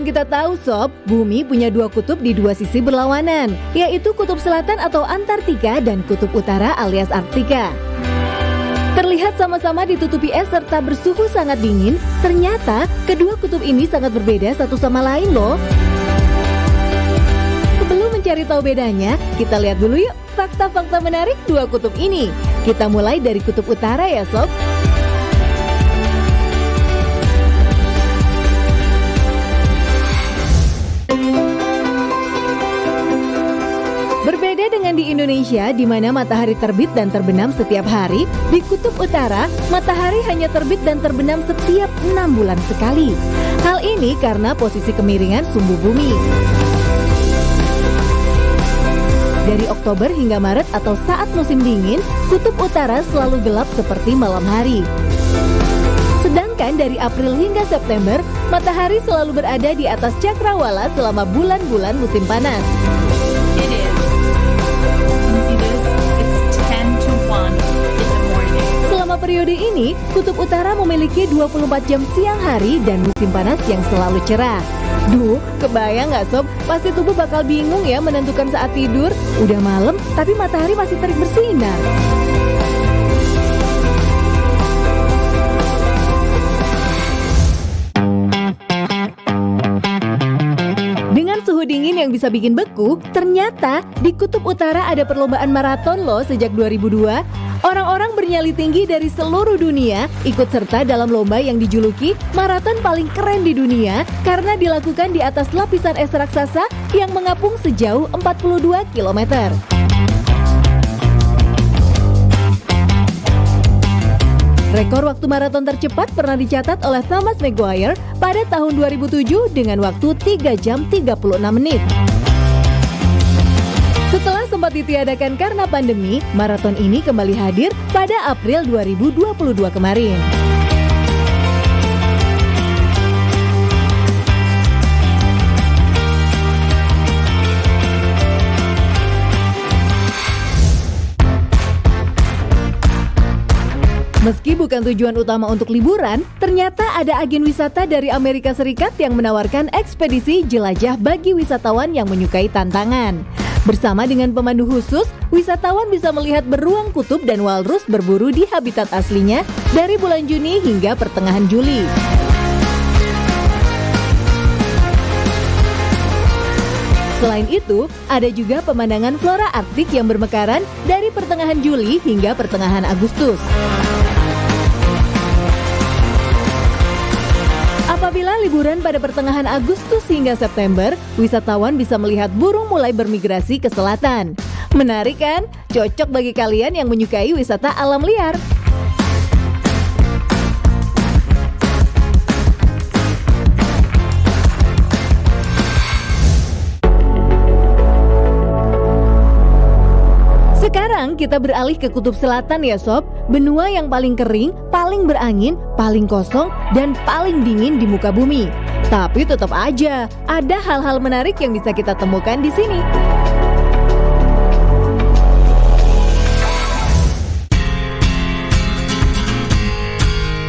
kita tahu Sob, bumi punya dua kutub di dua sisi berlawanan, yaitu kutub selatan atau Antartika dan kutub utara alias Arktika. Terlihat sama-sama ditutupi es serta bersuhu sangat dingin, ternyata kedua kutub ini sangat berbeda satu sama lain loh. Sebelum mencari tahu bedanya, kita lihat dulu yuk fakta-fakta menarik dua kutub ini. Kita mulai dari kutub utara ya Sob. Berbeda dengan di Indonesia, di mana matahari terbit dan terbenam setiap hari, di kutub utara, matahari hanya terbit dan terbenam setiap 6 bulan sekali. Hal ini karena posisi kemiringan sumbu bumi. Dari Oktober hingga Maret atau saat musim dingin, kutub utara selalu gelap seperti malam hari. Sedangkan dari April hingga September, matahari selalu berada di atas cakrawala selama bulan-bulan musim panas. Selama periode ini, kutub utara memiliki 24 jam siang hari dan musim panas yang selalu cerah. Duh, kebayang nggak Sob? Pasti tubuh bakal bingung ya menentukan saat tidur. Udah malam, tapi matahari masih terik bersinar. Dengan suhu dingin yang bisa bikin beku, ternyata di kutub utara ada perlombaan maraton loh sejak 2002. Orang-orang bernyali tinggi dari seluruh dunia ikut serta dalam lomba yang dijuluki maraton paling keren di dunia karena dilakukan di atas lapisan es raksasa yang mengapung sejauh 42 km. Rekor waktu maraton tercepat pernah dicatat oleh Thomas Maguire pada tahun 2007 dengan waktu 3 jam 36 menit. Setelah sempat ditiadakan karena pandemi, maraton ini kembali hadir pada April 2022 kemarin. Meski bukan tujuan utama untuk liburan, ternyata ada agen wisata dari Amerika Serikat yang menawarkan ekspedisi jelajah bagi wisatawan yang menyukai tantangan. Bersama dengan pemandu khusus, wisatawan bisa melihat beruang kutub dan walrus berburu di habitat aslinya dari bulan Juni hingga pertengahan Juli. Selain itu, ada juga pemandangan flora Arktik yang bermekaran dari pertengahan Juli hingga pertengahan Agustus. Apabila liburan pada pertengahan Agustus hingga September, wisatawan bisa melihat burung mulai bermigrasi ke selatan. Menarik kan? Cocok bagi kalian yang menyukai wisata alam liar. Sekarang kita beralih ke kutub selatan ya Sob. Benua yang paling kering, paling berangin, paling kosong, dan paling dingin di muka bumi. Tapi tetap aja, ada hal-hal menarik yang bisa kita temukan di sini.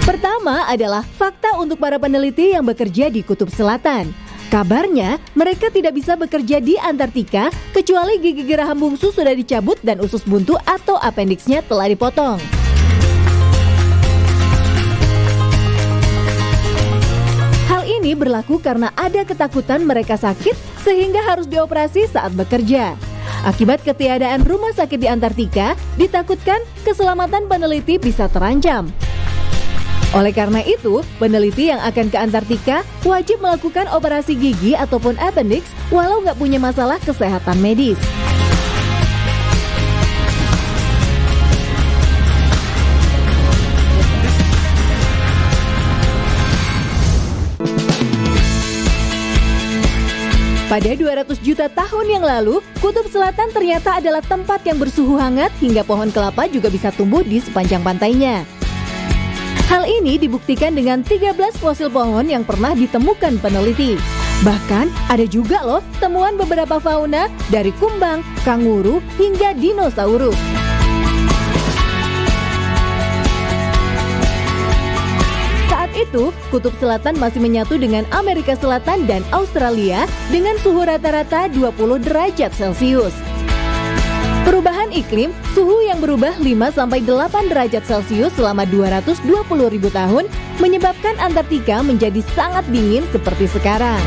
Pertama adalah fakta untuk para peneliti yang bekerja di kutub selatan. Kabarnya, mereka tidak bisa bekerja di Antartika kecuali gigi geraham bungsu sudah dicabut dan usus buntu atau apendiksnya telah dipotong. Hal ini berlaku karena ada ketakutan mereka sakit sehingga harus dioperasi saat bekerja. Akibat ketiadaan rumah sakit di Antartika, ditakutkan keselamatan peneliti bisa terancam. Oleh karena itu, peneliti yang akan ke Antartika wajib melakukan operasi gigi ataupun appendix walau nggak punya masalah kesehatan medis. Pada 200 juta tahun yang lalu, Kutub Selatan ternyata adalah tempat yang bersuhu hangat hingga pohon kelapa juga bisa tumbuh di sepanjang pantainya. Hal ini dibuktikan dengan 13 fosil pohon yang pernah ditemukan peneliti. Bahkan ada juga loh temuan beberapa fauna dari kumbang, kanguru, hingga dinosaurus. Saat itu, Kutub Selatan masih menyatu dengan Amerika Selatan dan Australia dengan suhu rata-rata 20 derajat Celcius. Perubahan iklim, suhu yang berubah 5-8 derajat Celcius selama 220.000 tahun menyebabkan Antartika menjadi sangat dingin seperti sekarang.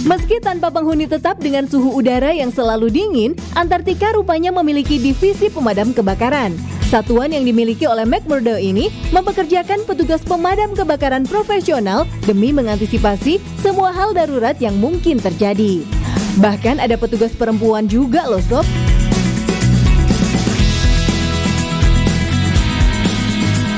Meski tanpa penghuni tetap dengan suhu udara yang selalu dingin, Antartika rupanya memiliki divisi pemadam kebakaran. Satuan yang dimiliki oleh McMurdo ini mempekerjakan petugas pemadam kebakaran profesional demi mengantisipasi semua hal darurat yang mungkin terjadi. Bahkan ada petugas perempuan juga loh sob.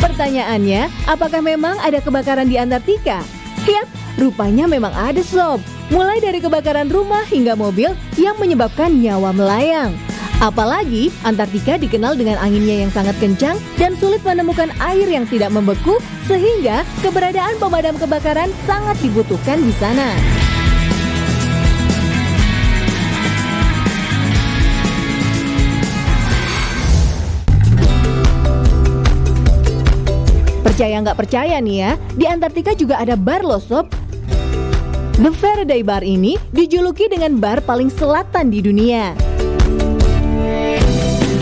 Pertanyaannya, apakah memang ada kebakaran di Antartika? Yap, rupanya memang ada sob. Mulai dari kebakaran rumah hingga mobil yang menyebabkan nyawa melayang. Apalagi Antartika dikenal dengan anginnya yang sangat kencang dan sulit menemukan air yang tidak membeku, sehingga keberadaan pemadam kebakaran sangat dibutuhkan di sana. Percaya nggak percaya nih ya, di Antartika juga ada bar loh sob. The Faraday Bar ini dijuluki dengan bar paling selatan di dunia.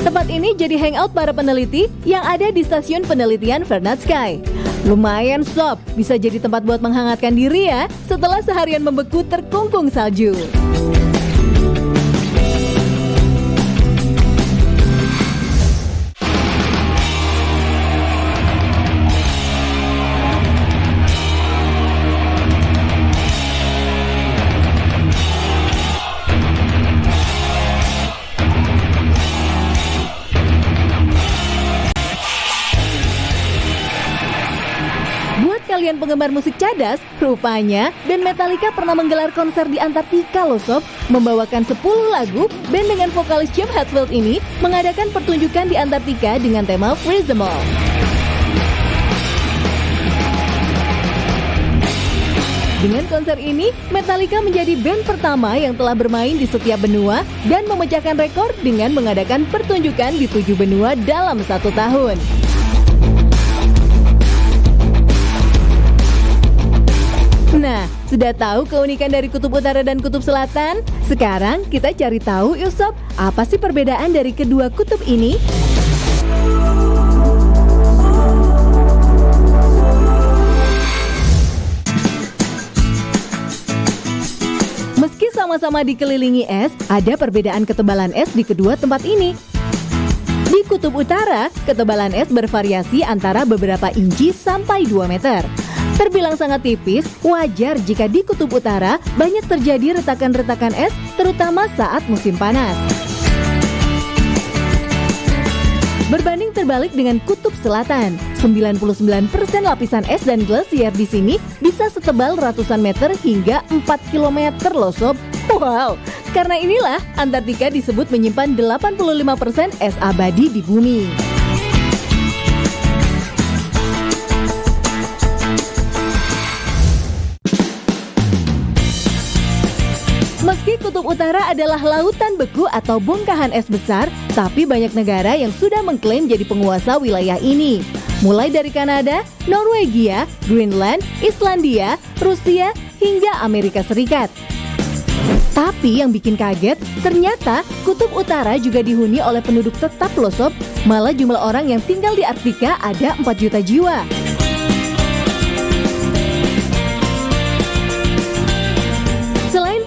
Tempat ini jadi hangout para peneliti yang ada di stasiun penelitian Vernadsky. Lumayan sob, bisa jadi tempat buat menghangatkan diri ya setelah seharian membeku terkungkung salju. Kalian penggemar musik cadas, rupanya band Metallica pernah menggelar konser di Antartika loh sob. Membawakan 10 lagu, band dengan vokalis James Hetfield ini mengadakan pertunjukan di Antartika dengan tema Freeze Them All. Dengan konser ini, Metallica menjadi band pertama yang telah bermain di setiap benua dan memecahkan rekor dengan mengadakan pertunjukan di 7 benua dalam 1 tahun. Nah, sudah tahu keunikan dari Kutub Utara dan Kutub Selatan? Sekarang kita cari tahu yuk sob, apa sih perbedaan dari kedua kutub ini? Meski sama-sama dikelilingi es, ada perbedaan ketebalan es di kedua tempat ini. Di Kutub Utara, ketebalan es bervariasi antara beberapa inci sampai 2 meter. Terbilang sangat tipis, wajar jika di Kutub Utara banyak terjadi retakan-retakan es, terutama saat musim panas. Berbanding terbalik dengan Kutub Selatan, 99% lapisan es dan glasier di sini bisa setebal ratusan meter hingga 4 km loh sob. Wow, karena inilah Antartika disebut menyimpan 85% es abadi di bumi. Meski Kutub Utara adalah lautan beku atau bongkahan es besar, tapi banyak negara yang sudah mengklaim jadi penguasa wilayah ini. Mulai dari Kanada, Norwegia, Greenland, Islandia, Rusia, hingga Amerika Serikat. Tapi yang bikin kaget, ternyata Kutub Utara juga dihuni oleh penduduk tetap loh sob. Malah jumlah orang yang tinggal di Arktika ada 4 juta jiwa.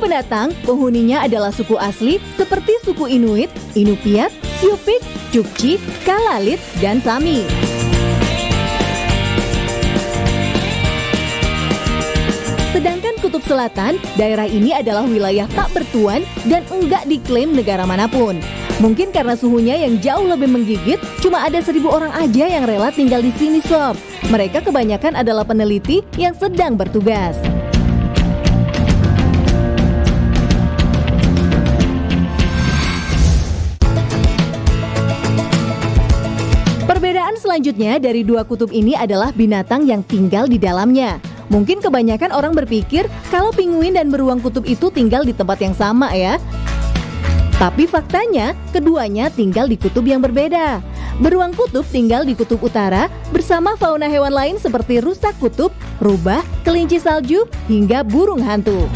Pendatang, penghuninya adalah suku asli seperti suku Inuit, Inupiat, Yupik, Chukchi, Kalalit, dan Sami. Sedangkan Kutub Selatan, daerah ini adalah wilayah tak bertuan dan enggak diklaim negara manapun. Mungkin karena suhunya yang jauh lebih menggigit, cuma ada 1.000 orang aja yang rela tinggal di sini sob. Mereka kebanyakan adalah peneliti yang sedang bertugas. Perbedaan selanjutnya dari dua kutub ini adalah binatang yang tinggal di dalamnya. Mungkin kebanyakan orang berpikir kalau penguin dan beruang kutub itu tinggal di tempat yang sama ya. Tapi faktanya, keduanya tinggal di kutub yang berbeda. Beruang kutub tinggal di kutub utara bersama fauna hewan lain seperti rusa kutub, rubah, kelinci salju, hingga burung hantu.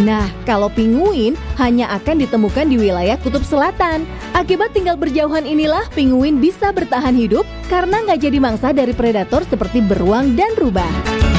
Nah, kalau penguin hanya akan ditemukan di wilayah kutub selatan. Akibat tinggal berjauhan inilah penguin bisa bertahan hidup karena nggak jadi mangsa dari predator seperti beruang dan rubah.